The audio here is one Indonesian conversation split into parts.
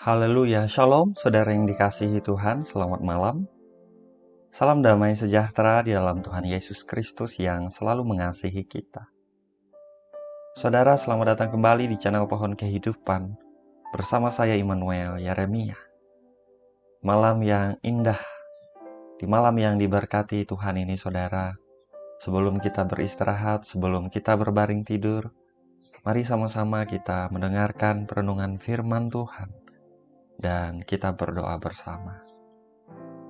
Haleluya, Shalom, saudara yang dikasihi Tuhan, selamat malam. Salam damai sejahtera di dalam Tuhan Yesus Kristus yang selalu mengasihi kita. Saudara, selamat datang kembali di channel Pohon Kehidupan bersama saya Immanuel Yeremia. Malam yang indah, di malam yang diberkati Tuhan ini saudara, sebelum kita beristirahat, sebelum kita berbaring tidur, mari sama-sama kita mendengarkan perenungan firman Tuhan dan kita berdoa bersama.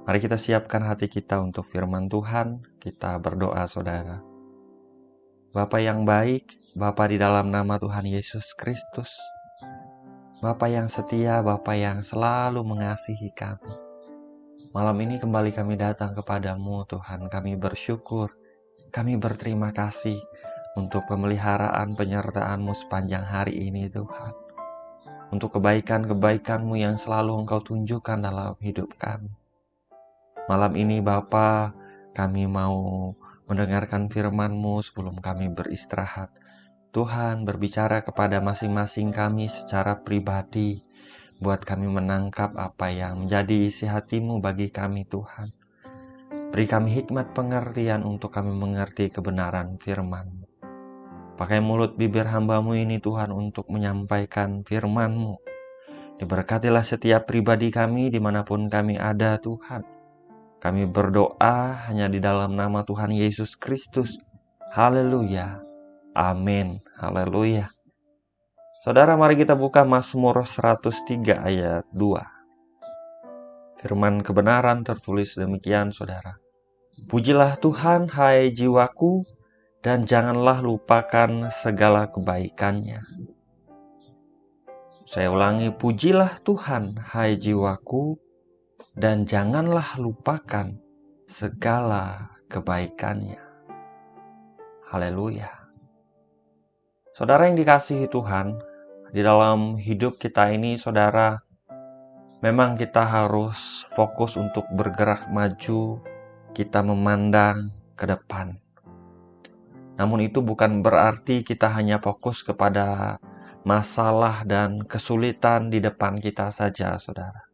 Mari kita siapkan hati kita untuk firman Tuhan, kita berdoa saudara. Bapa yang baik, Bapa di dalam nama Tuhan Yesus Kristus, Bapa yang setia, Bapa yang selalu mengasihi kami. Malam ini kembali kami datang kepadamu Tuhan, kami bersyukur, kami berterima kasih untuk pemeliharaan penyertaan-Mu sepanjang hari ini Tuhan. Untuk kebaikan-kebaikan-Mu yang selalu Engkau tunjukkan dalam hidup kami. Malam ini Bapa, kami mau mendengarkan firman-Mu sebelum kami beristirahat. Tuhan berbicara kepada masing-masing kami secara pribadi, buat kami menangkap apa yang menjadi isi hati-Mu bagi kami Tuhan. Beri kami hikmat pengertian untuk kami mengerti kebenaran firman-Mu. Pakai mulut bibir hamba-Mu ini Tuhan untuk menyampaikan firman-Mu. Diberkatilah setiap pribadi kami dimanapun kami ada Tuhan. Kami berdoa hanya di dalam nama Tuhan Yesus Kristus. Haleluya. Amin. Haleluya. Saudara, mari kita buka Mazmur 103 ayat 2. Firman kebenaran tertulis demikian, saudara. Pujilah Tuhan, hai jiwaku, dan janganlah lupakan segala kebaikannya. Saya ulangi, pujilah Tuhan, hai jiwaku, dan janganlah lupakan segala kebaikannya. Haleluya. Saudara yang dikasihi Tuhan, di dalam hidup kita ini, saudara, memang kita harus fokus untuk bergerak maju, kita memandang ke depan. Namun itu bukan berarti kita hanya fokus kepada masalah dan kesulitan di depan kita saja, saudara.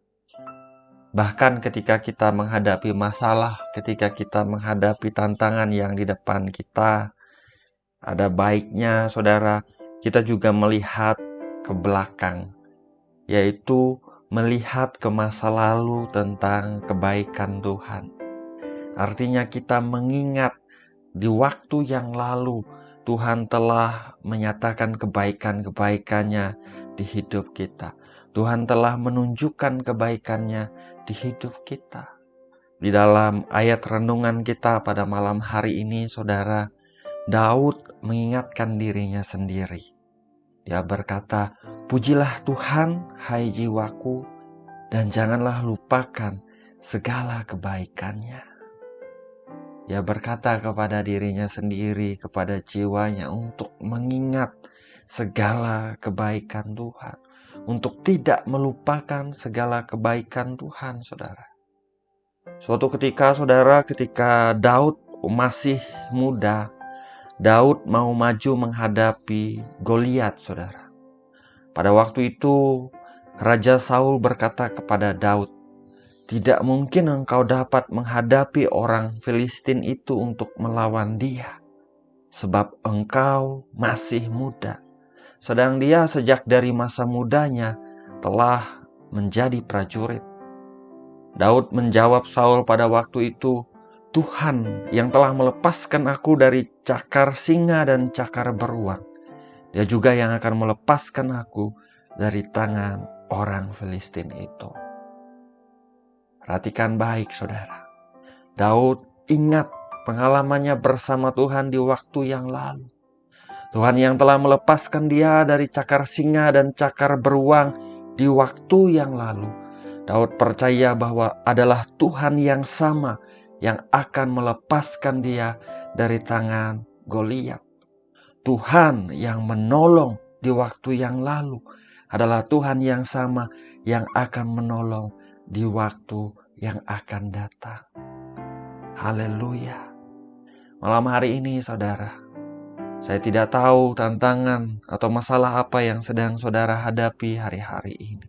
Bahkan ketika kita menghadapi masalah, ketika kita menghadapi tantangan yang di depan kita, ada baiknya saudara, kita juga melihat ke belakang, yaitu melihat ke masa lalu tentang kebaikan Tuhan. Artinya kita mengingat di waktu yang lalu Tuhan telah menyatakan kebaikan-kebaikannya di hidup kita. Tuhan telah menunjukkan kebaikannya di hidup kita. Di dalam ayat renungan kita pada malam hari ini, saudara, Daud mengingatkan dirinya sendiri. Dia berkata, pujilah Tuhan, hai jiwaku, dan janganlah lupakan segala kebaikannya. Dia berkata kepada dirinya sendiri, kepada jiwanya, untuk mengingat segala kebaikan Tuhan. Untuk tidak melupakan segala kebaikan Tuhan, saudara. Suatu ketika, saudara, ketika Daud masih muda, Daud mau maju menghadapi Goliat, saudara. Pada waktu itu, Raja Saul berkata kepada Daud, tidak mungkin engkau dapat menghadapi orang Filistin itu untuk melawan dia, sebab engkau masih muda. Sedang dia sejak dari masa mudanya telah menjadi prajurit. Daud menjawab Saul pada waktu itu, Tuhan yang telah melepaskan aku dari cakar singa dan cakar beruang. Dia juga yang akan melepaskan aku dari tangan orang Filistin itu. Perhatikan baik saudara. Daud ingat pengalamannya bersama Tuhan di waktu yang lalu. Tuhan yang telah melepaskan dia dari cakar singa dan cakar beruang di waktu yang lalu. Daud percaya bahwa adalah Tuhan yang sama yang akan melepaskan dia dari tangan Goliat. Tuhan yang menolong di waktu yang lalu adalah Tuhan yang sama yang akan menolong di waktu yang akan datang. Haleluya. Malam hari ini saudara, saya tidak tahu tantangan atau masalah apa yang sedang saudara hadapi hari-hari ini.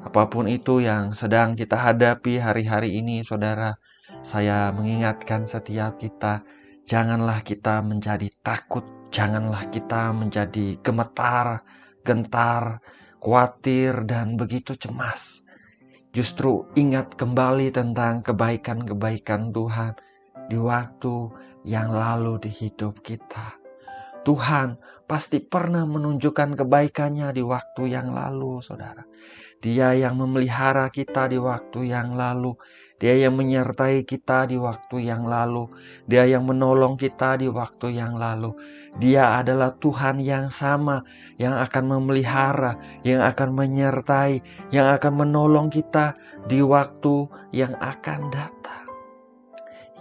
Apapun itu yang sedang kita hadapi hari-hari ini, saudara, saya mengingatkan setiap kita, janganlah kita menjadi takut, janganlah kita menjadi gemetar, gentar, khawatir, dan begitu cemas. Justru ingat kembali tentang kebaikan-kebaikan Tuhan di waktu yang lalu di hidup kita. Tuhan pasti pernah menunjukkan kebaikannya di waktu yang lalu, saudara. Dia yang memelihara kita di waktu yang lalu. Dia yang menyertai kita di waktu yang lalu. Dia yang menolong kita di waktu yang lalu. Dia adalah Tuhan yang sama, yang akan memelihara, yang akan menyertai, yang akan menolong kita di waktu yang akan datang.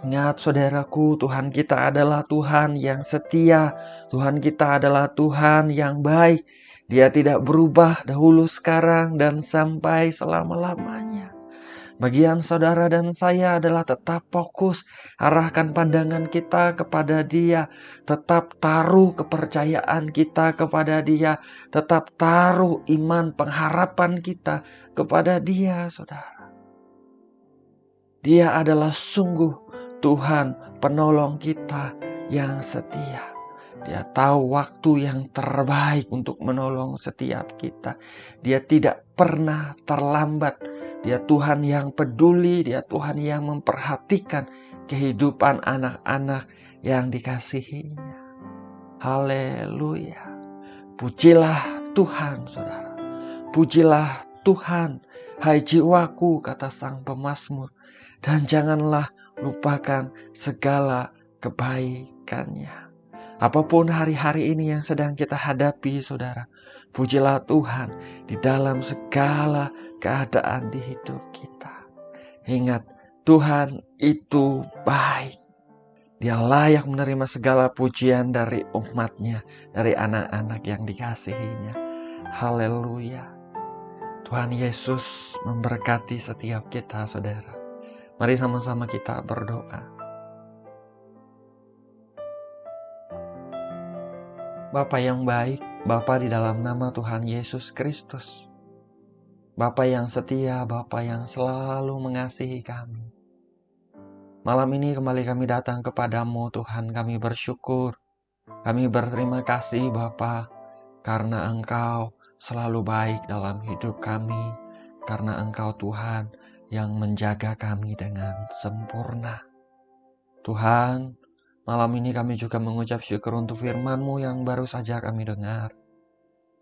Ingat saudaraku, Tuhan kita adalah Tuhan yang setia. Tuhan kita adalah Tuhan yang baik. Dia tidak berubah dahulu, sekarang, dan sampai selama-lamanya. Bagian saudara dan saya adalah tetap fokus, arahkan pandangan kita kepada Dia, tetap taruh kepercayaan kita kepada Dia, tetap taruh iman pengharapan kita kepada Dia, saudara. Dia adalah sungguh Tuhan penolong kita yang setia. Dia tahu waktu yang terbaik untuk menolong setiap kita. Dia tidak pernah terlambat. Dia Tuhan yang peduli, Dia Tuhan yang memperhatikan kehidupan anak-anak yang dikasihinya. Haleluya. Pujilah Tuhan, saudara. Pujilah Tuhan, hai jiwaku, kata sang pemazmur. Dan janganlah lupakan segala kebaikannya. Apapun hari-hari ini yang sedang kita hadapi, saudara, pujilah Tuhan di dalam segala keadaan di hidup kita. Ingat, Tuhan itu baik. Dia layak menerima segala pujian dari umatnya, dari anak-anak yang dikasihinya. Haleluya. Tuhan Yesus memberkati setiap kita, saudara. Mari sama-sama kita berdoa. Bapa yang baik, Bapa di dalam nama Tuhan Yesus Kristus. Bapa yang setia, Bapa yang selalu mengasihi kami. Malam ini kembali kami datang kepadamu, Tuhan. Kami bersyukur, kami berterima kasih Bapa, karena Engkau selalu baik dalam hidup kami, karena Engkau Tuhan yang menjaga kami dengan sempurna. Tuhan, malam ini kami juga mengucap syukur untuk firman-Mu yang baru saja kami dengar.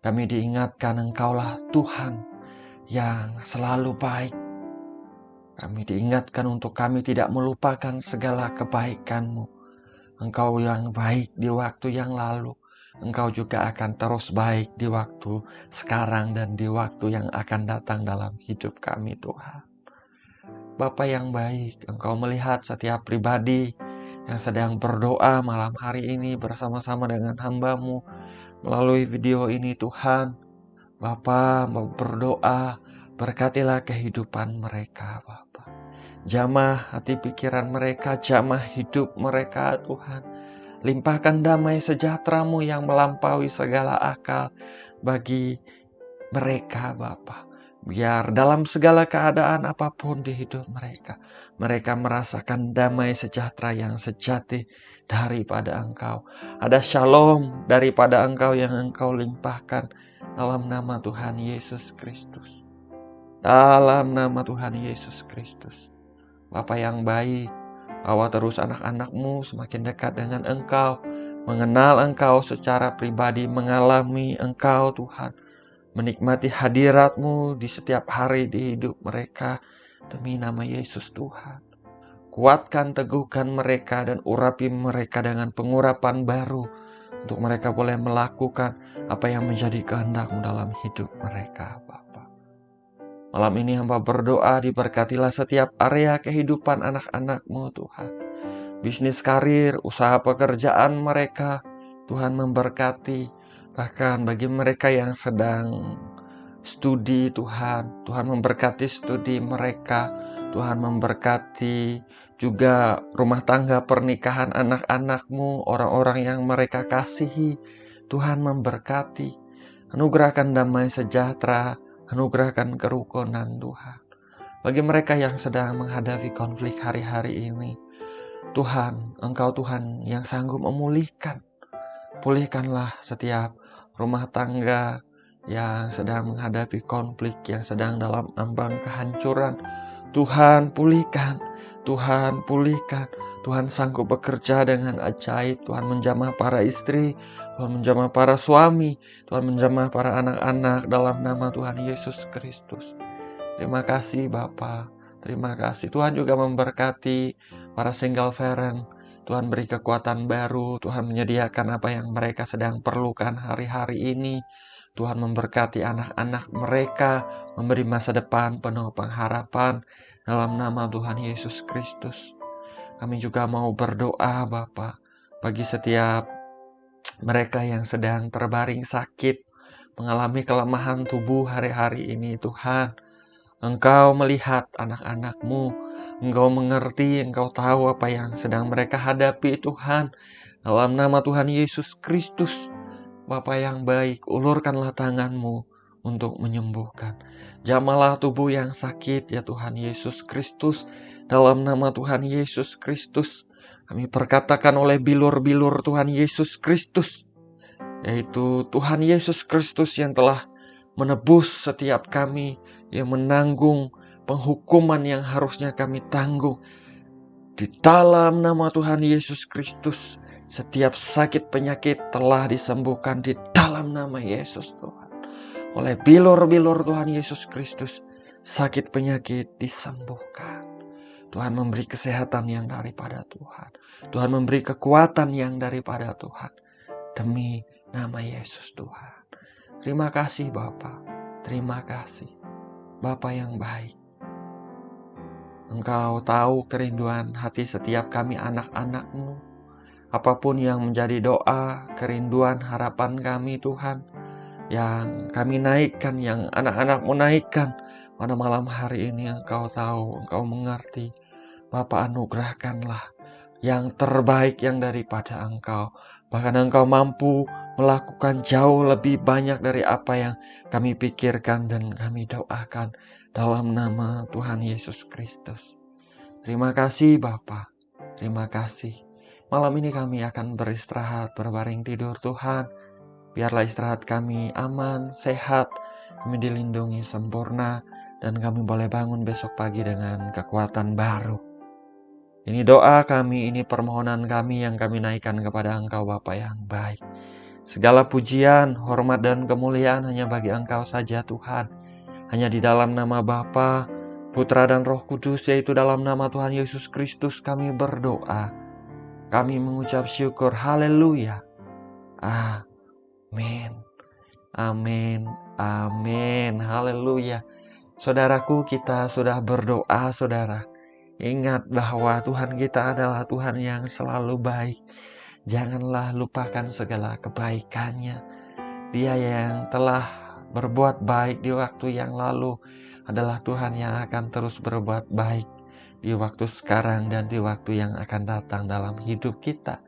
Kami diingatkan Engkaulah Tuhan yang selalu baik. Kami diingatkan untuk kami tidak melupakan segala kebaikan-Mu. Engkau yang baik di waktu yang lalu, Engkau juga akan terus baik di waktu sekarang dan di waktu yang akan datang dalam hidup kami, Tuhan. Bapa yang baik, Engkau melihat setiap pribadi yang sedang berdoa malam hari ini bersama-sama dengan hamba-Mu melalui video ini, Tuhan. Bapa berdoa, berkatilah kehidupan mereka, Bapa. Jamah hati pikiran mereka, jamah hidup mereka, Tuhan. Limpahkan damai sejahtera-Mu yang melampaui segala akal bagi mereka, Bapa. Biar dalam segala keadaan apapun di hidup mereka, mereka merasakan damai sejahtera yang sejati daripada Engkau. Ada shalom daripada Engkau yang Engkau limpahkan dalam nama Tuhan Yesus Kristus. Dalam nama Tuhan Yesus Kristus. Bapa yang baik, bawa terus anak-anak-Mu semakin dekat dengan Engkau, mengenal Engkau secara pribadi, mengalami Engkau Tuhan, menikmati hadirat-Mu di setiap hari di hidup mereka demi nama Yesus Tuhan. Kuatkan, teguhkan mereka dan urapi mereka dengan pengurapan baru untuk mereka boleh melakukan apa yang menjadi kehendak-Mu dalam hidup mereka, Bapa. Malam ini hamba berdoa, diberkatilah setiap area kehidupan anak-anak-Mu, Tuhan. Bisnis, karir, usaha pekerjaan mereka, Tuhan memberkati. Bahkan bagi mereka yang sedang studi, Tuhan memberkati studi mereka. Tuhan memberkati juga rumah tangga pernikahan anak-anak-Mu, orang-orang yang mereka kasihi. Tuhan memberkati. Anugerahkan damai sejahtera, Anugerahkan kerukunan Tuhan. Bagi mereka yang sedang menghadapi konflik hari-hari ini, Tuhan, Engkau Tuhan yang sanggup memulihkan. Pulihkanlah setiap rumah tangga yang sedang menghadapi konflik, yang sedang dalam ambang kehancuran. Tuhan pulihkan, Tuhan pulihkan. Tuhan sanggup bekerja dengan ajaib. Tuhan menjamah para istri, Tuhan menjamah para suami, Tuhan menjamah para anak-anak dalam nama Tuhan Yesus Kristus. Terima kasih Bapa, terima kasih. Tuhan juga memberkati para single parent. Tuhan beri kekuatan baru, Tuhan menyediakan apa yang mereka sedang perlukan hari-hari ini. Tuhan memberkati anak-anak mereka, memberi masa depan penuh pengharapan dalam nama Tuhan Yesus Kristus. Kami juga mau berdoa Bapa bagi setiap mereka yang sedang terbaring sakit, mengalami kelemahan tubuh hari-hari ini Tuhan. Engkau melihat anak-anak-Mu, Engkau mengerti, Engkau tahu apa yang sedang mereka hadapi Tuhan. Dalam nama Tuhan Yesus Kristus, Bapa yang baik, ulurkanlah tangan-Mu untuk menyembuhkan. Jamalah tubuh yang sakit ya Tuhan Yesus Kristus. Dalam nama Tuhan Yesus Kristus, kami perkatakan oleh bilur-bilur Tuhan Yesus Kristus, yaitu Tuhan Yesus Kristus yang telah menebus setiap kami, yang menanggung penghukuman yang harusnya kami tanggung. Di dalam nama Tuhan Yesus Kristus, setiap sakit penyakit telah disembuhkan di dalam nama Yesus Tuhan. Oleh bilur-bilur Tuhan Yesus Kristus, sakit penyakit disembuhkan. Tuhan memberi kesehatan yang daripada Tuhan. Tuhan memberi kekuatan yang daripada Tuhan. Demi nama Yesus Tuhan. Terima kasih Bapa. Terima kasih Bapa yang baik. Engkau tahu kerinduan hati setiap kami anak-anak-Mu. Apapun yang menjadi doa, kerinduan, harapan kami Tuhan, yang kami naikkan, yang anak-anak-Mu naikkan pada malam hari ini, Engkau tahu, Engkau mengerti. Bapa, anugerahkanlah yang terbaik yang daripada Engkau. Bahkan Engkau mampu melakukan jauh lebih banyak dari apa yang kami pikirkan dan kami doakan dalam nama Tuhan Yesus Kristus. Terima kasih Bapa, terima kasih. Malam ini kami akan beristirahat, berbaring tidur Tuhan. Biarlah istirahat kami aman, sehat, kami dilindungi sempurna, dan kami boleh bangun besok pagi dengan kekuatan baru. Ini doa kami, ini permohonan kami yang kami naikkan kepada Engkau Bapa yang baik. Segala pujian, hormat, dan kemuliaan hanya bagi Engkau saja Tuhan. Hanya di dalam nama Bapa, Putra, dan Roh Kudus, yaitu dalam nama Tuhan Yesus Kristus kami berdoa. Kami mengucap syukur, haleluya. Amin. Amin. Amin. Haleluya. Saudaraku, kita sudah berdoa, saudara. Ingat bahwa Tuhan kita adalah Tuhan yang selalu baik. Janganlah lupakan segala kebaikannya. Dia yang telah berbuat baik di waktu yang lalu adalah Tuhan yang akan terus berbuat baik di waktu sekarang dan di waktu yang akan datang dalam hidup kita.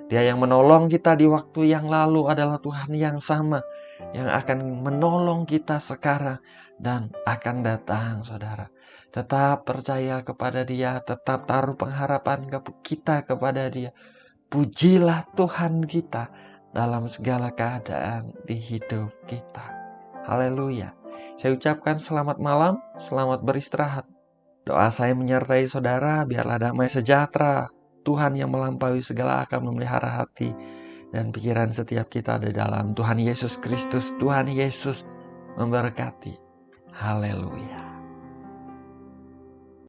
Dia yang menolong kita di waktu yang lalu adalah Tuhan yang sama, yang akan menolong kita sekarang dan akan datang, saudara. Tetap percaya kepada Dia, tetap taruh pengharapan kita kepada Dia. Pujilah Tuhan kita dalam segala keadaan di hidup kita. Haleluya. Saya ucapkan selamat malam, selamat beristirahat. Doa saya menyertai saudara, biarlah damai sejahtera Tuhan yang melampaui segala akal memelihara hati dan pikiran setiap kita di dalam Tuhan Yesus Kristus. Tuhan Yesus memberkati. Haleluya.